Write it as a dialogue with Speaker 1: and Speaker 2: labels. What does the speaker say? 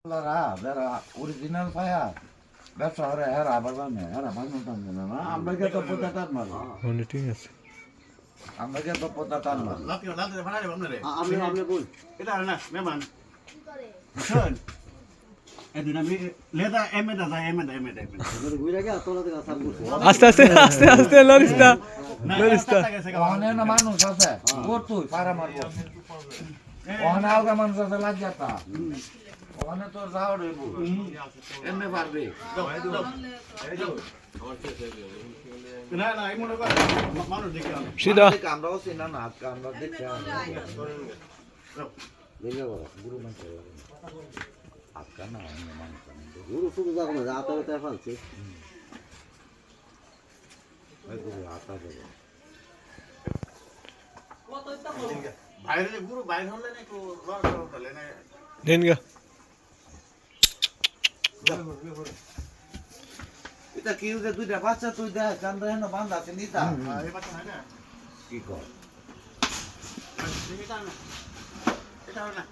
Speaker 1: original পায়া ব্যবসা করে হেরা বাগানে হেরা ভাঙন টানবে না আমরা কে তো পোতা টান মারবো
Speaker 2: ঠিক আছে
Speaker 1: আমরা কে তো পোতা টান মারবো
Speaker 3: আপনি বল
Speaker 4: এটা না মেহমান শোন এদিন আমি লেদা এমএটা যায় এমএটা
Speaker 3: ঘুরে গিয়ে তোলা থেকে সাপ করছে
Speaker 2: আস্তে আস্তে আস্তে আস্তে লরিস্তা লরিস্তা
Speaker 1: ওখানে না মানুষ আছে ওর তুই পারা মারবো ওখানে আলগা মানুষ আছে লাজ্জাতা ওখানে তোর যাও রে এমনি পারবি
Speaker 4: না না এই মনে কর মানুষ দেখি
Speaker 2: সিধা
Speaker 1: আমরাও চিনা না আজকে আমরা দেখছি
Speaker 3: গুরু মানুষ
Speaker 1: আজকে না অন্য মানুষ
Speaker 3: গুরু শুধু যাবো না রাতে রাতে ফেলছে
Speaker 1: আতা দেবো
Speaker 4: বাইরে গুরু বাইরে হলে না একটু হলে না
Speaker 2: দেন গা
Speaker 1: এটা কি যে দুইটা বাচ্চা তুই দেখ কান্দা হেন বান্ধা আছে নিতা
Speaker 4: এই বাচ্চা না
Speaker 1: কি কর
Speaker 4: এটা না